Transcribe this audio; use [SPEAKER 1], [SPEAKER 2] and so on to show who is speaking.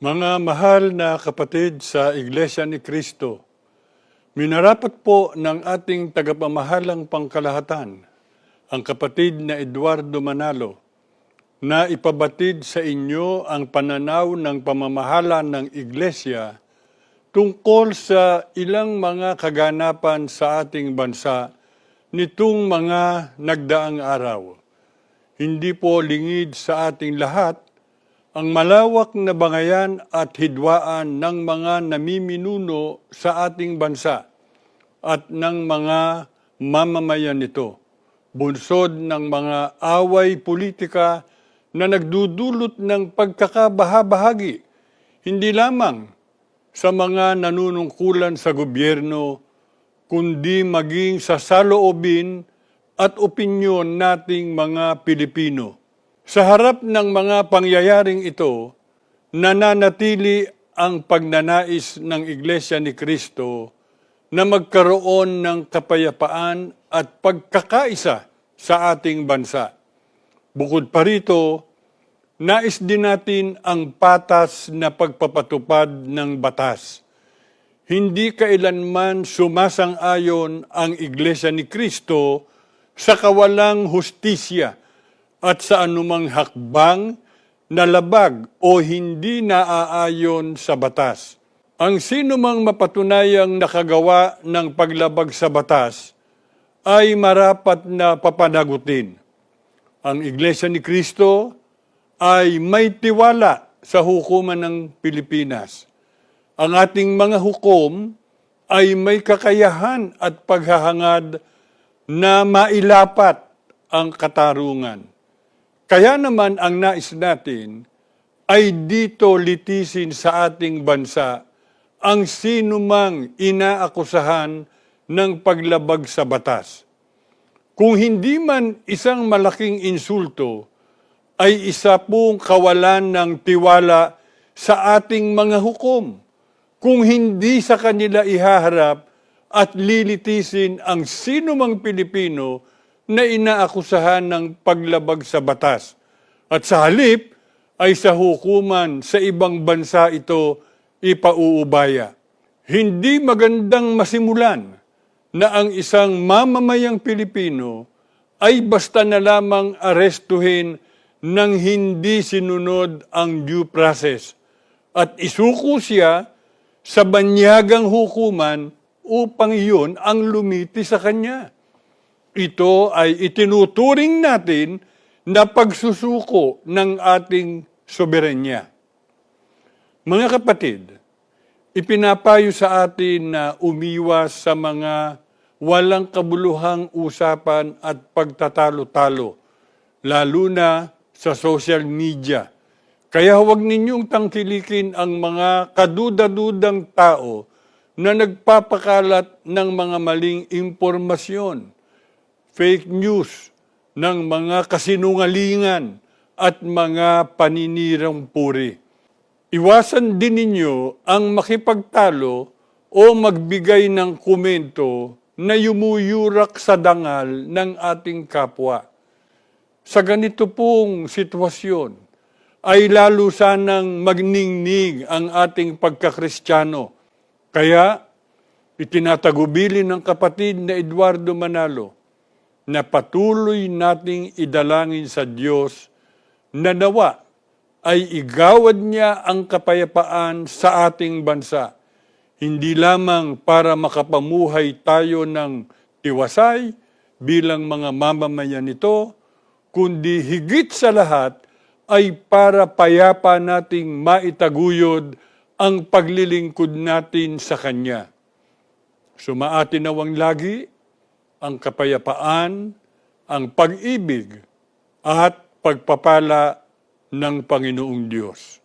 [SPEAKER 1] Mga mahal na kapatid sa Iglesia ni Cristo, minarapat po ng ating tagapamahalang pangkalahatan, ang kapatid na Eduardo Manalo, na ipabatid sa inyo ang pananaw ng pamamahala ng Iglesia tungkol sa ilang mga kaganapan sa ating bansa nitong mga nagdaang araw. Hindi po lingid sa ating lahat ang malawak na bangayan at hidwaan ng mga namiminuno sa ating bansa at ng mga mamamayan nito, bunsod ng mga away politika na nagdudulot ng pagkakabahabahagi, hindi lamang sa mga nanunungkulan sa gobyerno, kundi maging sa saloobin at opinyon nating mga Pilipino. Sa harap ng mga pangyayaring ito, nananatili ang pagnanais ng Iglesia ni Cristo na magkaroon ng kapayapaan at pagkakaisa sa ating bansa. Bukod pa rito, nais din natin ang patas na pagpapatupad ng batas. Hindi kailanman sumasang-ayon ang Iglesia ni Cristo sa kawalang hustisya at sa anumang hakbang na labag o hindi naaayon sa batas. Ang sinumang mapatunayang nakagawa ng paglabag sa batas ay marapat na papanagutin. Ang Iglesia ni Cristo ay may tiwala sa hukuman ng Pilipinas. Ang ating mga hukom ay may kakayahan at paghahangad na mailapat ang katarungan. Kaya naman ang nais natin ay dito litisin sa ating bansa ang sinumang inaakusahan ng paglabag sa batas. Kung hindi man isang malaking insulto, ay isa pong kawalan ng tiwala sa ating mga hukom. Kung hindi sa kanila ihaharap at lilitisin ang sinumang Pilipino na inaakusahan ng paglabag sa batas. At sa halip ay sa hukuman sa ibang bansa ito ipauubaya. Hindi magandang masimulan na ang isang mamamayang Pilipino ay basta na lamang arestuhin nang hindi sinunod ang due process at isuko siya sa banyagang hukuman upang iyon ang lumiti sa kanya. Ito ay itinuturing natin na pagsusuko ng ating soberenya. Mga kapatid, ipinapayo sa atin na umiwas sa mga walang kabuluhang usapan at pagtatalo-talo, lalo na sa social media. Kaya huwag ninyong tangkilikin ang mga kaduda-dudang tao na nagpapakalat ng mga maling impormasyon, fake news, ng mga kasinungalingan at mga paninirang puri. Iwasan din ninyo ang makipagtalo o magbigay ng komento na yumuyurak sa dangal ng ating kapwa. Sa ganito pong sitwasyon, ay lalo sanang magningning ang ating pagkakristyano. Kaya, itinatagubilin ng kapatid na Eduardo Manalo na patuloy nating idalangin sa Diyos na nawa ay igawad niya ang kapayapaan sa ating bansa, hindi lamang para makapamuhay tayo ng tiwasay bilang mga mamamayan nito, kundi higit sa lahat ay para payapa nating maitaguyod ang paglilingkod natin sa Kanya. Sumaatin nawang lagi ang kapayapaan, ang pag-ibig at pagpapala ng Panginoong Diyos.